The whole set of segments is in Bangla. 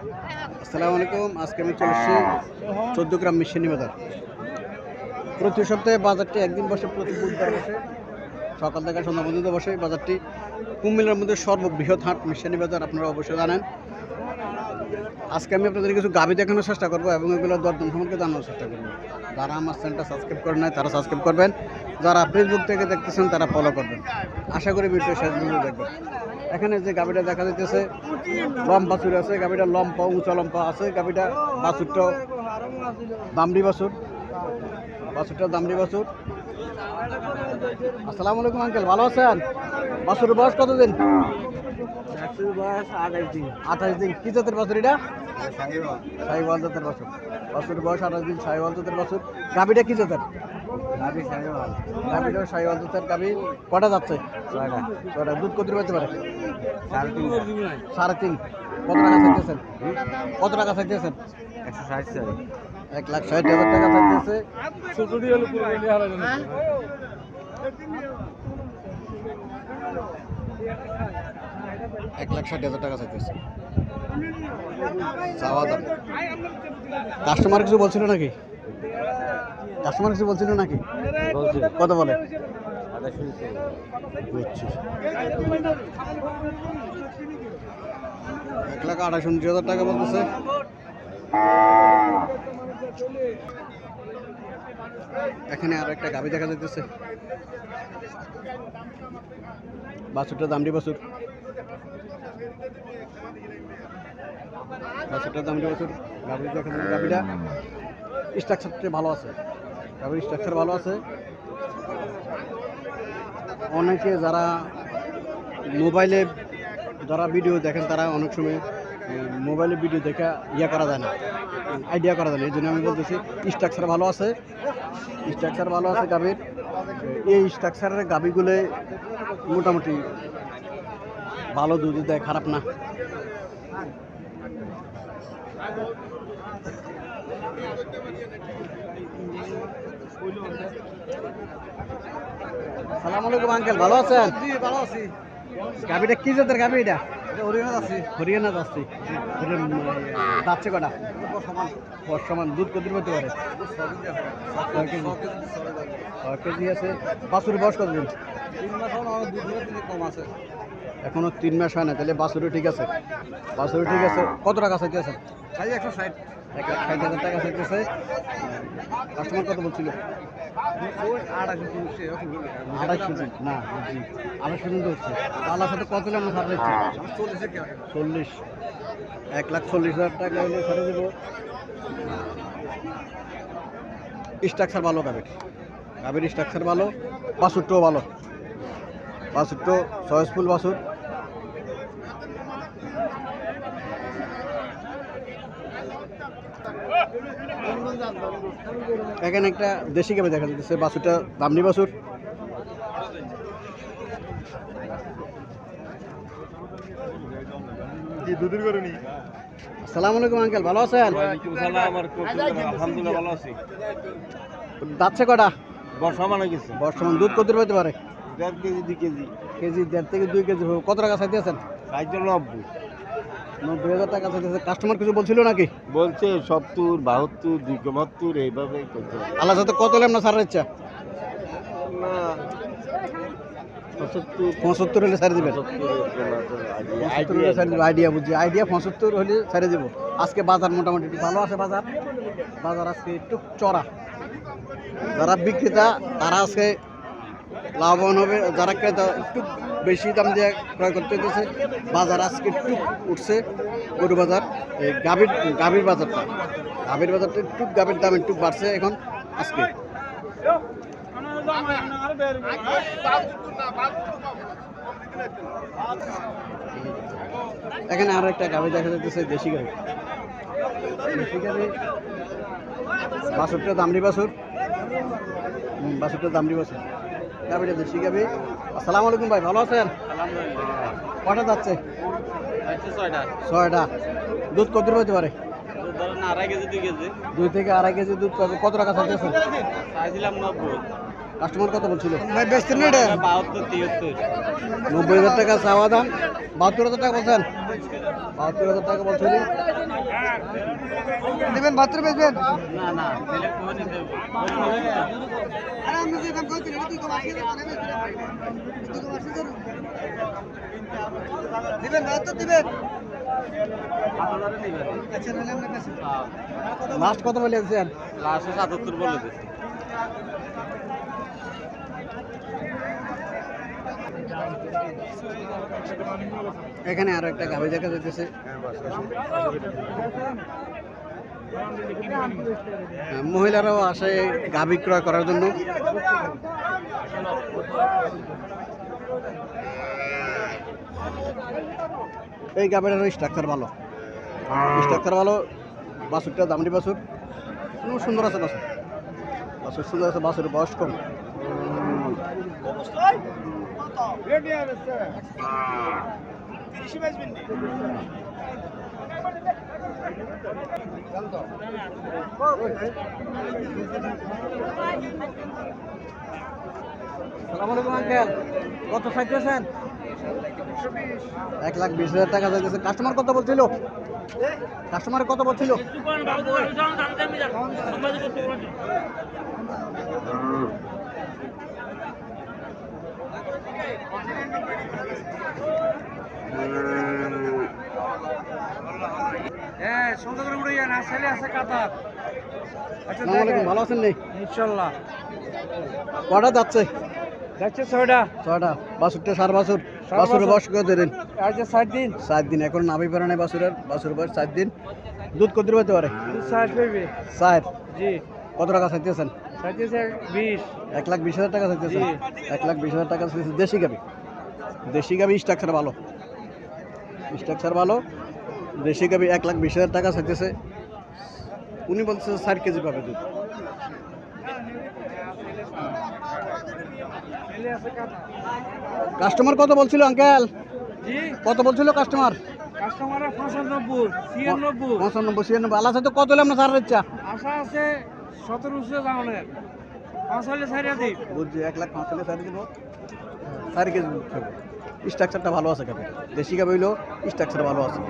আসসালামু আলাইকুম। আজকে আমি চলে এসেছি 14 গ্রাম মিশনি বাজার। প্রতি সপ্তাহে বাজারটি একদিন বসে, প্রতি বুধবার বসে, সকাল থেকে সন্ধ্যা পর্যন্ত বসে। বাজারটি কুমিল্লার মধ্যে সর্ববৃহৎ হাট মিশনি বাজার, আপনারা অবশ্যই জানেন। আজকে আমি আপনাদের কিছু গাভী দেখানোর চেষ্টা করবো এবং এগুলো দরদাম সম্পর্কে জানানোর চেষ্টা করবো। যারা আমার চ্যানেলটা সাবস্ক্রাইব করেন নাই তারা সাবস্ক্রাইব করবেন, যারা ফেসবুক থেকে দেখতেছেন তারা ফলো করবেন। আশা করি ভিডিও শেষ পর্যন্ত দেখবেন। এখানে যে গাভীটা দেখা যাইতেছে লম্বা চুর আছে, গাভীটা লম্বা উঁচা লম্বা আছে। গাভীটা বাছুরটা দামড়ি বাছুর, বাছুরটা দামড়ি বাছুর। আসসালামু আলাইকুম আঙ্কেল, ভালো আছেন? বাছুরের বয়স কতদিন? বয়স 28 দিন। 28 দিন। কি জাতের বাছুর এটা? শাহিওয়াল জাতের বাছুর। বাছুরের বয়স 28 দিন, শাহিওয়াল জাতের বাছুর। গাভীটা কি জাতের? গাভীটা শাহিওয়াল জাতের গাভী। কটা যাচ্ছে? 6টা। দুধ কত পেতে পারে? 3.5। কত টাকা চাইতেছেন? কত টাকা চাইতেছেন? 1,60,000 টাকা চাইতেছে। 1,60,000 টাকা চাইতেছে চাওয়া দাম। কাস্টমার কিছু বলছিল নাকি? কাস্টমার কিছু বলছিল নাকি? কত বলে? 1,28,000 টাকা বলতেছে। এখানে আরো একটা গাভী দেখা যাইতেছে। বাছুরটা দামড়ি বাছুর, বাছুরটা দামড়ি বাছুর। গাভী দেখা যাচ্ছে, গাভীটা স্ট্রাকচারটা ভালো আছে, গাভীর স্ট্রাকচার ভালো আছে। অনেকে যারা মোবাইলে যারা ভিডিও দেখেন তারা অনেক সময় মোবাইলে ভিডিও দেখে করা যায় না, আইডিয়া করা যায় না। এই জন্য আমি বলতেছি স্ট্রাকচার ভালো আছে, স্ট্রাকচার ভালো আছে গাভীর। এই স্ট্রাকচারের গাভীগুলো মোটামুটি ভালো দুধ দেয়, খারাপ না। সালাম আলাইকুম আঙ্কেল, ভালো আছেন? ভালো আছি। গাভীটা কি জাতের গাভী? এটা হরিয়ানা আছি। হরিয়ানা যাচ্ছি। যাচ্ছে কটা? বর্ষমান। দুধ কত পেতে পারে? 6 কেজি আছে। বাছুরের বয়স কতদিন? 3 মাস হলো, আমার 2 দিনের কম আছে। এখনো 3 মাস হয় না, তাহলে বাছুরও ঠিক আছে, বাছুরও ঠিক আছে। কত টাকা চাইতেছে? 160। 1,60,000 টাকা চাইতেছে। কাস্টমার কত বলছিল? 28 কেজি না, 28 পর্যন্ত হচ্ছে। আল্লাহর সাথে কত হলে আমরা ছাড় দিচ্ছি? 40। 1,40,000 টাকা হলে ছেড়ে দেবো। স্ট্রাকচার ভালো গাভীর, গাভীর স্ট্রাকচার ভালো, বাছুরটাও ভালো, বাছুরটাও চয়েসফুল বাছুর। এখানে একটা দেশি গাভী দেখা যাচ্ছে, বাছুরটা দামড়ি বাছুর। আসসালামু আলাইকুম আঙ্কেল, ভালো আছেন? আলহামদুলিল্লাহ ভালো আছি। যাচ্ছে কটা? বর্ষমান হয়ে গেছে। বর্তমান দুধ কত পেতে পারে? 1.5 কেজি 2 কেজি। কেজি 1.5 থেকে 2 কেজি। কত টাকা চাইতেছেন? 90। 90,000 টাকা চাইতেছে। কাস্টমার কিছু বলছিল নাকি? বলছে 70, 72, 272 এইভাবেই করতে হবে। আল্লাহর সাথে কত হলে আপনার ছাড়ার ইচ্ছা? না 75 হলে ছাড়ে দিবেন। 75 হলে ছাড়ে দেবো। আইডিয়া বুঝছি, আইডিয়া 75 হলে ছাড়ে দেবো। আজকে বাজার মোটামুটি একটু ভালো আছে। বাজার বাজার আজকে একটু চড়া। যারা বিক্রেতা তারা আজকে লাভবান হবে, যারা ক্রেতা একটু বেশি দাম দিয়ে ক্রয় করতে হতেছে। বাজার আজকে একটু উঠছে, গরু বাজার। এই গাভীর বাজারটা, গাভীর বাজারটা একটু, গাভীর দাম একটু বাড়ছে এখন আজকে। এখানে আরো একটা গাভী দেখা যাচ্ছে, দেশি গাভী। দেশি গাভী, বাছুরটা দামড়ি বাছুর। বাছুরটা দামড়ি বাছুর, গাভীটা দেশি গাভী। আসসালামু আলাইকুম ভাই, ভালো আছেন? কটা যাচ্ছে? 6টা। দুধ কত হতে পারে? 2.5 কেজি 2 কেজি। 2 থেকে 2.5 কেজি দুধ পাবে। কত টাকা চাইতেছেন? চাইছিলাম 90। কাস্টমার কত বলছিল? 72 73। 90,000 টাকা চাওয়া দাম, 72,000 টাকা বলছেন। 72,000 টাকা বলছিলি। দেবেন 72 বেচবেন? না না আরে আমি যে দাম কইছি তুই কম আসি না তুই কম আসি তো দিবেন 72 দিবেন। আচ্ছা নালে আমরা কাছে লাস্ট কত বলে দিয়েছেন? লাস্টে 77 বলে দিচ্ছে। এখানে আরো একটা গাভী দেখা যাইতেছে। মহিলারাও আসে গাভী ক্রয় করার জন্য। এই গাভীটারও স্ট্রাকচার ভালো, স্ট্রাকচার ভালো। বাছুরটা দামড়ি বাছুর, সুন্দর আছে বাছুর, বাছুর সুন্দর আছে। বাছুরের বয়স কম। আসসালামু আলাইকুম আঙ্কেল, কত চাইতেছেন? 1,20,000 টাকা চাইতেছে। কাস্টমার কত বলছিল? কাস্টমার কত বলছিল? হ্যাঁ সুন্দর করে উড়ে যান, ছেলে আছে কাতার। আচ্ছা আসসালামু আলাইকুম, ভালো আছেন নি? ইনশাআল্লাহ কটা যাচ্ছে? যাচ্ছে 6টা। 6টা। বাছুরটা সার বাছুর। বাছুরের বয়স কত দিন? আজ 7 দিন 7 দিন। এখন নাভি পারে নাই বাছুরের। বাছুরের বয়স 7 দিন। দুধ কত হতে পারে? 60 পেবে। 4। জি কত টাকা চাইতেছেন? সাইতেছে 20। 1,20,000 টাকা চাইতেছেন। 1,20,000 টাকা চাইতেছে। দেশি গাবি, দেশি গাবি স্ট্রাকচার ভালো, স্ট্রাকচার ভালো। দেশি গাবি 1,20,000 টাকা চাইতেছে। উনি বলছে 4 কেজি পাবে দুধ। ছেলে আছে কাতার। কাস্টমার কত বলছিল আঙ্কেল? জি কত বলছিল কাস্টমার? কাস্টমার 95 96 95 96। আল্লাহ তো কত হলে আমরা সার ইচ্ছা আশা আছে 1700 জানের 5 হলে ছাইরা দিই। বুঝছি। 1,05,000 হলে সার দিব। 4 কেজি দুধ খাবে। স্ট্রাকচারটা ভালো আছে গাবি। দেশি গাবি হইলো স্ট্রাকচার ভালো আছে।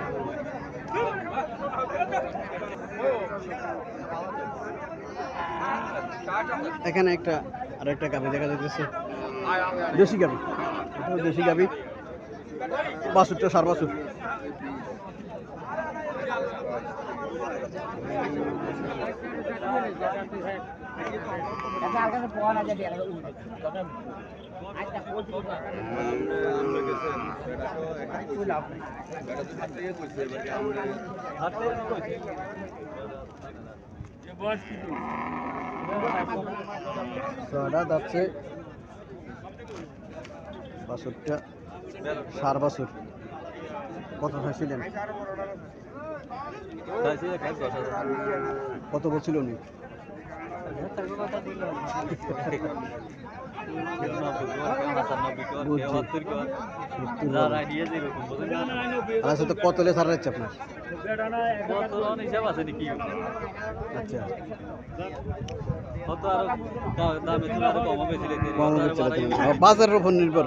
এখানে একটা আরেকটা গাবি দেখা যাচ্ছে। দেশি গাবি, এটাও দেশি গাবি। বাছুরটা সার বাছুর। ছয়টা যাচ্ছে। বাছুরটা সার বাছুর। কত চাইছিলেন? কত বলছিল উনি? আচ্ছা, তো কত হলে ছাড়া যাচ্ছে আপনার? আচ্ছা, কম হচ্ছে না। বাজারের উপর নির্ভর।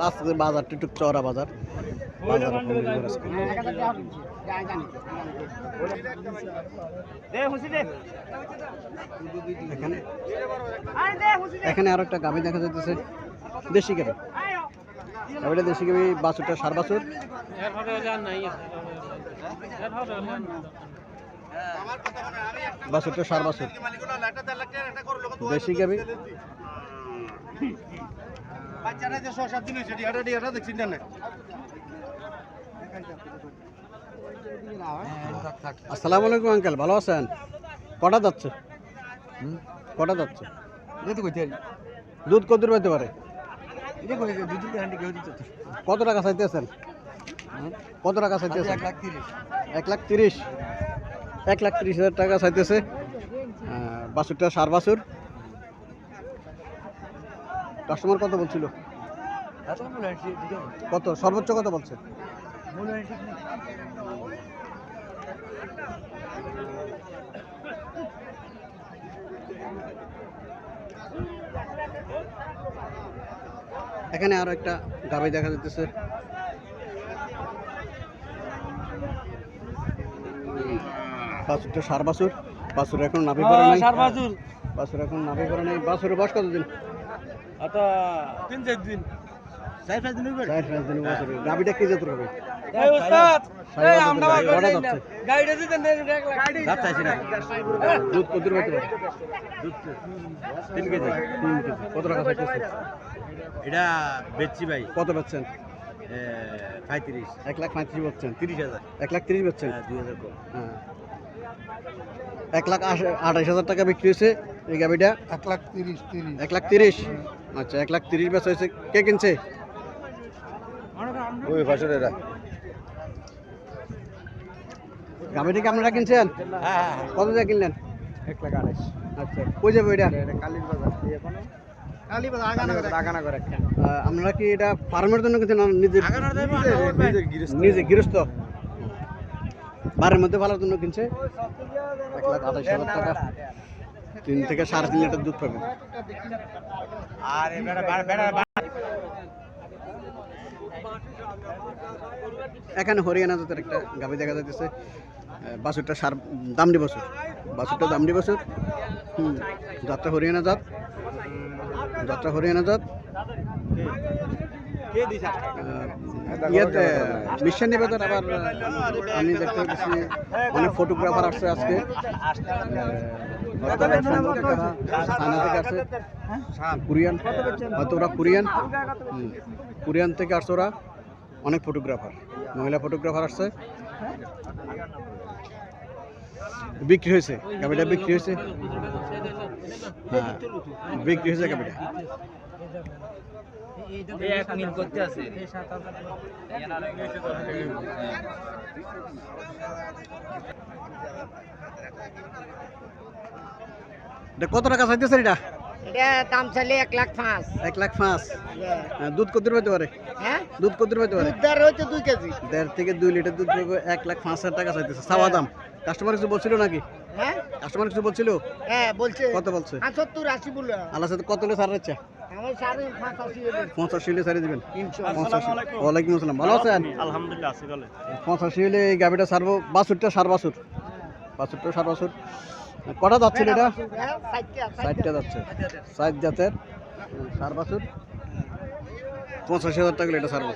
আজকে বাজারটা একটু চড়া বাজার। বাজারের উপর নির্ভর আজকে। এখানে এখানে আরো একটা গাভী দেখা যাচ্ছে। দেশি গাভী, গাভীটা দেশি গাভী। বাছুরটা সার বাছুর। বাছুরটা সার বাছুর, দেশি গাভী। আসসালামু আলাইকুম আঙ্কেল, ভালো আছেন? কটা যাচ্ছে? কটা যাচ্ছে? দুধ কত পাইতে পারে? কত টাকা চাইতেছেন? কত টাকা চাইতেছেন? 1,30,000। 1,30,000 টাকা চাইতেছে। বাছুরটা সার বাছুর। কাস্টমার কত বলছিল? কত সর্বোচ্চ কত বলছে? এখানে আরো একটা গাভী দেখা যাচ্ছে। বাছুরটা সার বাছুর, বাছুর এখন নাভি করে নাই, বাছুর এখন নাভি করে নাই। বাছুরের বয়স কতদিন? 3-4 দিন 4-5 দিন হইবে। 4-5 দিন বাছুর। গাবিটা কি জাতের হবে? এই উস্তাদ কটা যাচ্ছে? গাড়িটা দিতেন যাচ্ছে না দুধ কত দূর হতে পারে? 3 কেজি 3 কেজি। কত টাকা চাইতেছে? এটা বেচছি ভাই কত বেচছেন? 35 1,35,000 বেচছেন। 30,000 1,30,000 বেচছেন। 2000 কম। হ্যাঁ, 1,28,000 টাকা বিক্রি হয়েছে এই গাবিটা। 1,30,000। আচ্ছা, 1,30,000 বেচা হয়েছে। কে কিনছে? ওই ফাসরেরা। গাবিটা কি আপনারা কিনছেন? হ্যাঁ কত দিয়ে কিনলেন? 1,28,000 আচ্ছা, কই যাবে এটা? কালীর বাজার আগানা করে একটা আপনারা কি এটা ফার্মের জন্য কিনছেন না নিজের? নিজে গৃহস্থ বাড়ির মধ্যে ভালোর জন্য কিনছে। 1,28,000 টাকা 3 থেকে 3.5 লিটার দুধ পাবে। আর এখানে হরিয়ানা জাতের একটা গাভী দেখা যাচ্ছে। বাছুরটা সার দামড়ি বাছুর, বাছুরটা দামড়ি বাছুর। জাতটা হরিয়ানা জাত, জাতটা হরিয়ানা জাত। ইয়েতে মিশন বাজার। আবার আমি দেখতে পাচ্ছি অনেক ফটোগ্রাফার আসছে আজকে। চায়না থেকে আসছে, কোরিয়ান, হয়তো ওরা কোরিয়ান। কোরিয়ান থেকে আসছে ওরা, অনেক ফটোগ্রাফার, মহিলা ফটোগ্রাফার আসছে। বিক্রি হয়েছে গাবিটা, বিক্রি হয়েছে। হ্যাঁ, বিক্রি হয়েছে গাবিটা। কত টাকা চাইতেছে এটা? এটা দাম চাইলে 1,05,000। 1,05,000। দুধ কত পেতে পারে? হ্যাঁ, দুধ কত পেতে পারে? দুধ হচ্ছে 2 কেজি। 1.5 থেকে 2 লিটার দুধ পাবে। 1,05,000 টাকা চাইতেছে চাওয়া দাম। কাস্টমার কিছু বলছিল নাকি? হ্যাঁ কাস্টমার কিছু বলছিল? হ্যাঁ বলছে। কত বলছে? 70-80 বলে। আল্লাহ সাথে কত হলে ছাড় দিচ্ছে? আমি 85 85 হলে ছাড়ে দিবেন। 300। ওয়ালাইকুম আসসালাম, ভালো আছেন? আলহামদুলিল্লাহ আছি ভালো। 85 হলে এই গাবিটা ছাড়বো। বাছুরটা সার বাছুর, বাছুরটা সার বাছুর। কটা যাচ্ছিল এটা? 60টা যাচ্ছে। 60 জাতের সার বাছুর। 85,000 টাকা এটা ছাড়বো।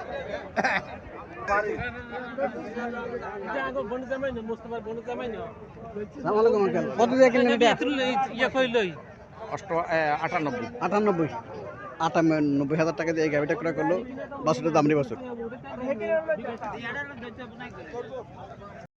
সালাম আলাইকুম আঙ্কেল। কত দিয়ে কিনলেন এটা? 98,000 টাকা দিয়ে এই গাবিটা ক্রয় করলো। বাছুরটা দামড়ি বাছুর।